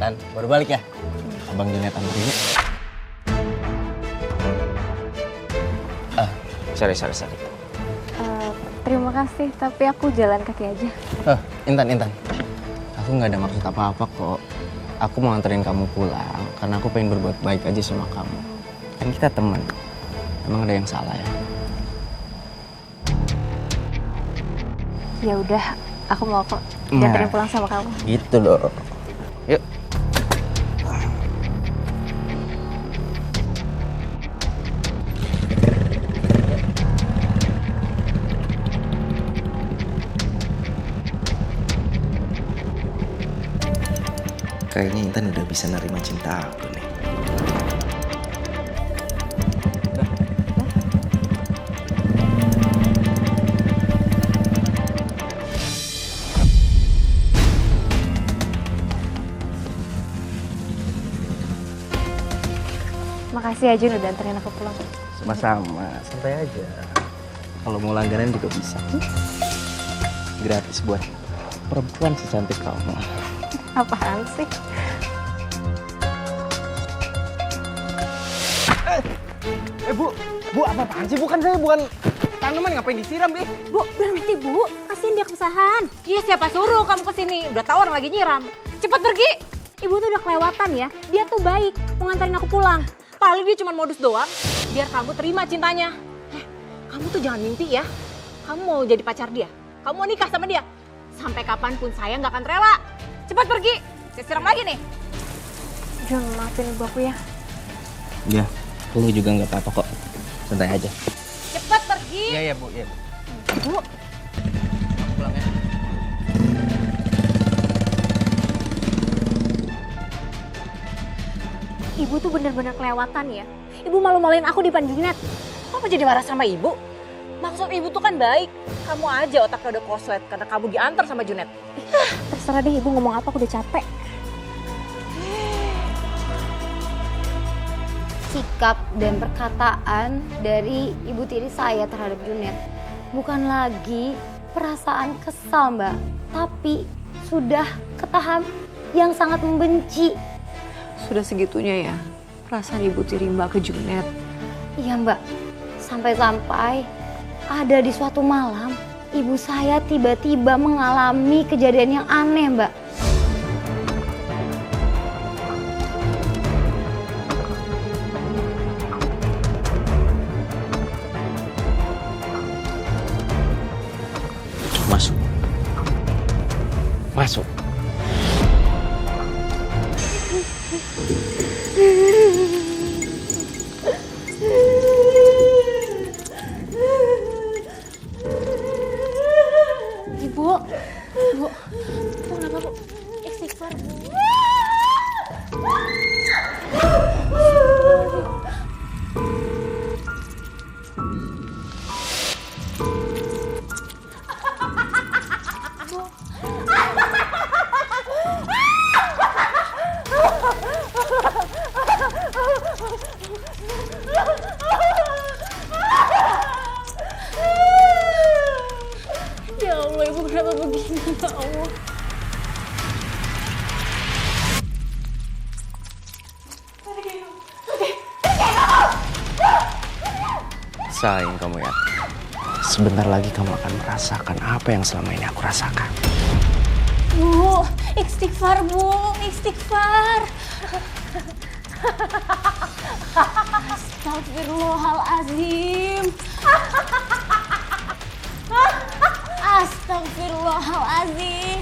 Tan, baru balik ya? Abang Junet anterin ya? Sorry. Terima kasih, tapi aku jalan kaki aja. Intan. Aku nggak ada maksud apa-apa kok. Aku mau anterin kamu pulang karena aku pengen berbuat baik aja sama kamu. Kan kita teman. Emang ada yang salah ya? Ya udah, aku mau kok dianterin pulang sama kamu. Gitu loh. Yuk. Kayaknya Intan udah bisa nerima cinta aku nih. Makasih ya Jun udah anterin aku pulang. Sama-sama, santai aja. Kalau mau langganan juga bisa. Gratis buat perempuan secantik kamu. Apaan sih? Bu, apaan sih? Bukan tanaman, ngapain disiram, deh? Bu, berhenti Bu, kasihin dia kesusahan. Iya, siapa suruh kamu kesini? Udah tahu orang lagi nyiram. Cepet pergi. Ibu tuh udah kelewatan ya, dia tuh baik, mau nganterin aku pulang. Paling dia cuma modus doang, biar kamu terima cintanya. Kamu tuh jangan mimpi ya, kamu mau jadi pacar dia, kamu mau nikah sama dia. Sampai kapanpun saya nggak akan rela. Cepet pergi, saya siram lagi nih. Jun, maafin ibu aku ya. Ya, lu juga nggak apa-apa kok. Santai aja. Cepet pergi. Iya, Bu. Bu, Pulang ya. ibu tuh bener-bener kelewatan ya. Ibu malu-maluin aku di depan Junet. Apa jadi marah sama ibu? Maksud ibu tuh kan baik. Kamu aja otaknya udah koslet karena kamu diantar sama Junet. Terserah deh ibu ngomong apa, aku udah capek. Sikap dan perkataan dari ibu tiri saya terhadap Junet bukan lagi perasaan kesal, Mbak, tapi sudah ke tahap yang sangat membenci. Sudah segitunya ya perasaan ibu tiri Mbak ke Junet. Iya, Mbak. Sampai-sampai ada di suatu malam ibu saya tiba-tiba mengalami kejadian yang aneh, Mbak. Masuk. Bu, kenapa Bu? Istighfar Bu. Ya Allah, Ibu kenapa begini ya Allah? Sayang kamu ya. Sebentar lagi kamu akan merasakan apa yang selama ini aku rasakan. Bu, istighfar Bu, istighfar. Astagfirullahaladzim. Astagfirullahaladzim.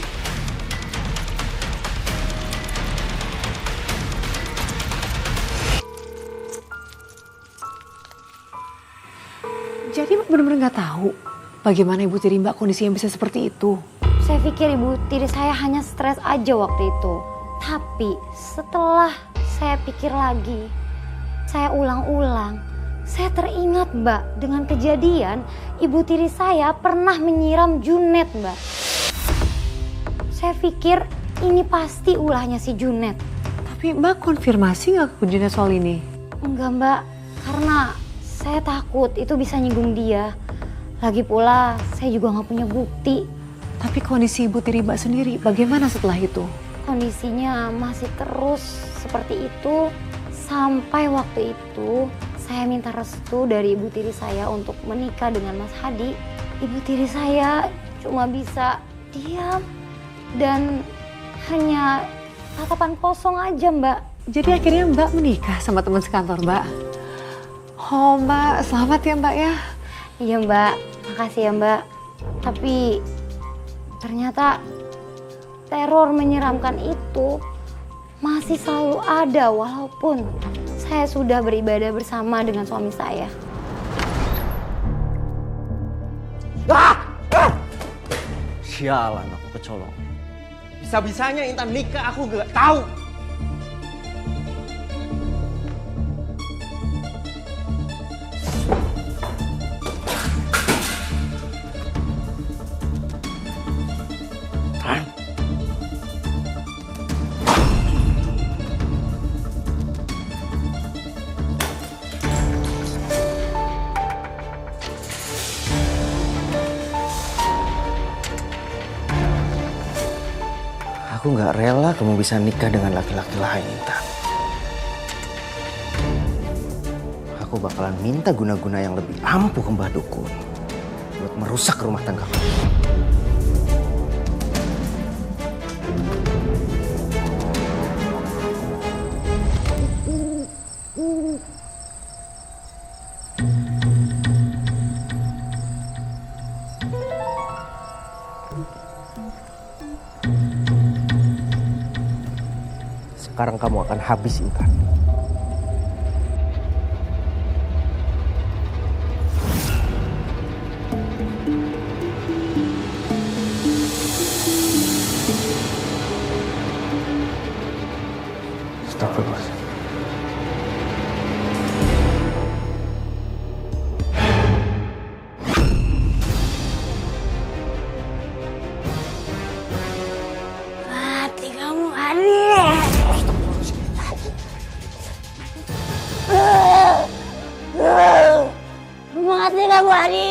Jadi Mbak benar-benar nggak tahu bagaimana ibu tiri Mbak kondisinya bisa seperti itu. Saya pikir ibu tiri saya hanya stres aja waktu itu. Tapi setelah saya pikir lagi, saya ulang-ulang, saya teringat, Mbak, dengan kejadian ibu tiri saya pernah menyiram Junet, Mbak. Saya pikir ini pasti ulahnya si Junet. Tapi Mbak konfirmasi nggak ke Junet soal ini? Enggak, Mbak, karena saya takut itu bisa nyinggung dia. Lagi pula saya juga nggak punya bukti. Tapi kondisi ibu tiri Mbak sendiri bagaimana setelah itu? kondisinya masih terus seperti itu sampai waktu itu saya minta restu dari ibu tiri saya untuk menikah dengan Mas Hadi. Ibu tiri saya cuma bisa diam dan hanya tatapan kosong aja, Mbak. Jadi akhirnya Mbak menikah sama teman sekantor Mbak. Oh Mbak, selamat ya Mbak ya. Iya Mbak, makasih ya Mbak. Tapi ternyata teror menyeramkan itu masih selalu ada walaupun saya sudah beribadah bersama dengan suami saya. Sialan aku kecolong. Bisa-bisanya Intan nikah aku gak tahu. Aku gak rela kamu bisa nikah dengan laki-laki lain, Intan. Aku bakalan minta guna-guna yang lebih ampuh ke Mbah Dukun buat merusak rumah tangga kamu. Sekarang kamu akan habis, Intan. Astagfirullahaladzim. Mati kamu, Hadi. Mati kamu, Hadi.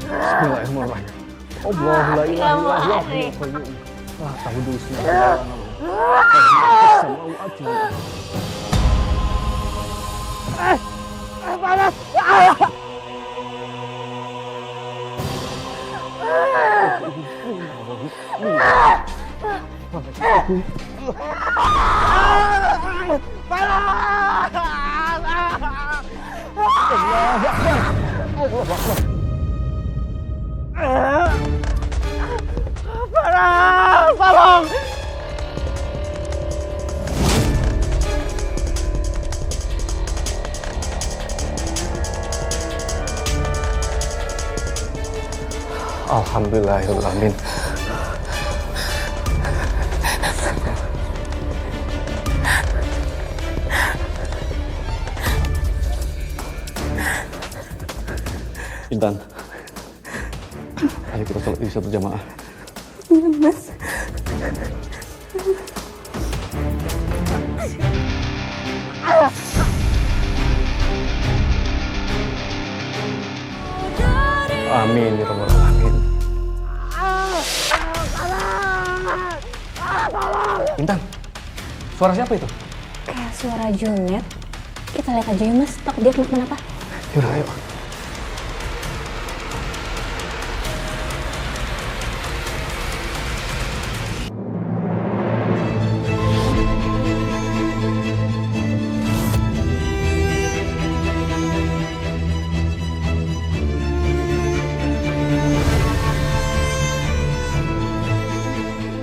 Bismillahirrahmanirrahim. Allah la ilaha illallah. Wah, tahu dulu panas. Tolong. Alhamdulillahirrahmanirrahim. Intan, ayo kita sholat isya berjamaah. Mas. Amin ya rabbal alamin. Intan, suara siapa itu? Kayak suara Junet. Kita lihat aja ya Mas, tak dia kenapa-napa. Yaudah, ayo.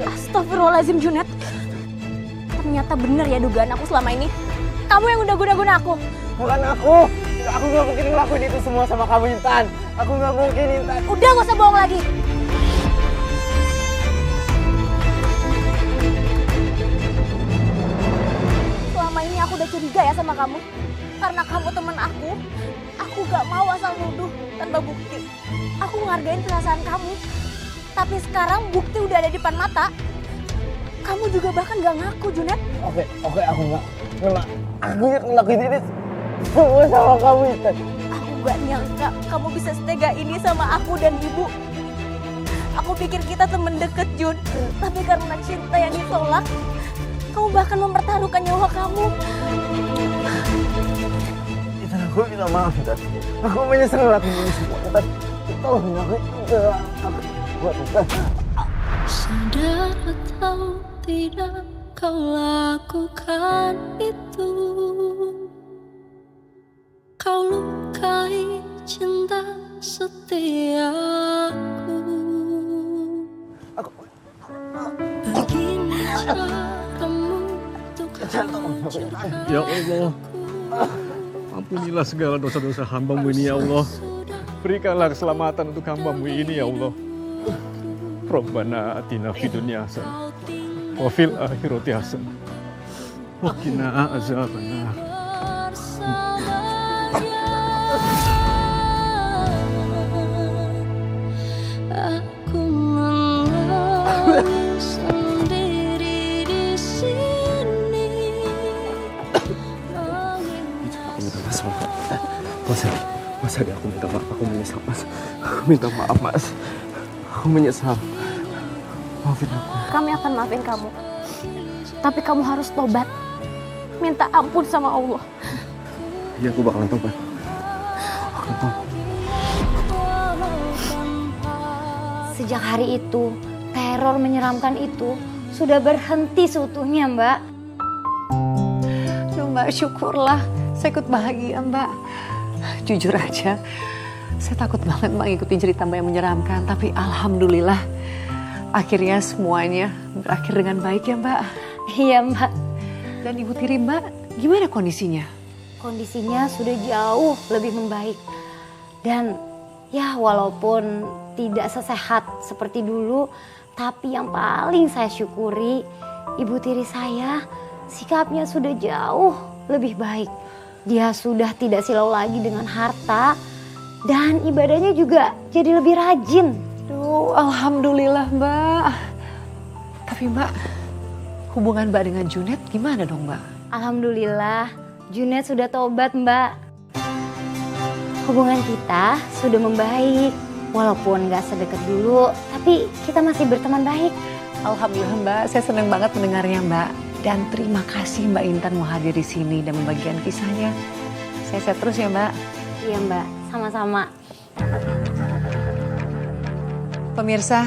Astagfirullahaladzim Junet. Ternyata bener ya dugaan aku selama ini. Kamu yang udah guna-guna aku. Bukan aku. Aku gak mungkin ngelakuin itu semua sama kamu, Intan. Aku gak mungkin, Intan. Udah gak usah bohong lagi. Selama ini aku udah curiga ya sama kamu. Karena kamu teman aku gak mau asal nuduh tanpa bukti. Aku ngargain perasaan kamu. Tapi sekarang bukti udah ada di depan mata. Kamu juga bahkan gak ngaku, Junet. Oke, aku nggak. Aku yang ngelakuin ini semua sama kamu, Intan. Aku gak nyangka kamu bisa setega ini sama aku dan ibu. Aku pikir kita temen deket, Jun. Tapi karena cinta yang ditolak, kamu bahkan mempertaruhkan nyawa kamu. Intan, aku minta maaf, Intan. Aku menyesal ngelakuin ini semua, Intan. Tolong aku, Intan. Aku buat Intan. Sadar atau tidak kau lakukan itu. Kau lukai cinta setiaku. Begini caramu untuk mencintai. Ya Allah, ampunilah segala dosa-dosa hamba-Mu ini ya Allah. Berikanlah keselamatan untuk hamba-Mu ini ya Allah. Rabbana atina fid dunya hasanah wa fil akhirati hasanah wa qina azabannar. Aku menangis sendiri di sini. Aku minta maaf, Mas Adi, aku minta maaf, aku menyesal, Mas. Aku minta maaf, Mas. Aku menyesal. Maafin aku. Kami akan maafin kamu. Tapi kamu harus tobat. Minta ampun sama Allah. Iya, aku bakalan tobat. Aku tobat. Sejak hari itu, teror menyeramkan itu sudah berhenti seutuhnya, Mbak. Duh Mbak, syukurlah. Saya ikut bahagia Mbak. Jujur aja, saya takut banget Mbak ngikutin cerita Mbak yang menyeramkan. Tapi alhamdulillah, akhirnya semuanya berakhir dengan baik ya Mbak. Iya, Mbak. Dan Ibu Tiri Mbak, gimana kondisinya? Kondisinya sudah jauh lebih membaik. Dan ya walaupun tidak sesehat seperti dulu, tapi yang paling saya syukuri, Ibu Tiri saya sikapnya sudah jauh lebih baik. Dia sudah tidak silau lagi dengan harta dan ibadahnya juga jadi lebih rajin. Duh, alhamdulillah Mbak. Tapi Mbak, hubungan Mbak dengan Junet gimana dong Mbak? Alhamdulillah, Junet sudah tobat, Mbak. Hubungan kita sudah membaik. Walaupun gak sedekat dulu, tapi kita masih berteman baik. Alhamdulillah Mbak, saya senang banget mendengarnya Mbak. Dan terima kasih Mbak Intan mau hadir di sini dan membagikan kisahnya. Sehat terus ya Mbak. Iya Mbak, sama-sama. Pemirsa,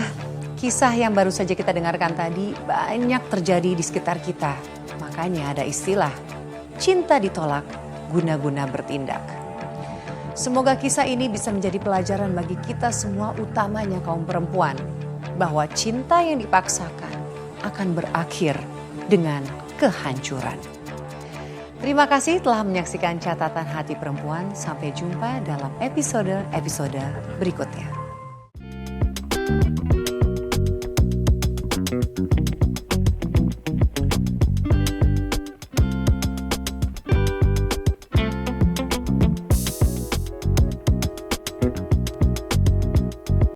kisah yang baru saja kita dengarkan tadi banyak terjadi di sekitar kita. Makanya ada istilah, cinta ditolak, guna-guna bertindak. Semoga kisah ini bisa menjadi pelajaran bagi kita semua, utamanya kaum perempuan. Bahwa cinta yang dipaksakan akan berakhir dengan kehancuran. Terima kasih telah menyaksikan Catatan Hati Perempuan. Sampai jumpa dalam episode berikutnya.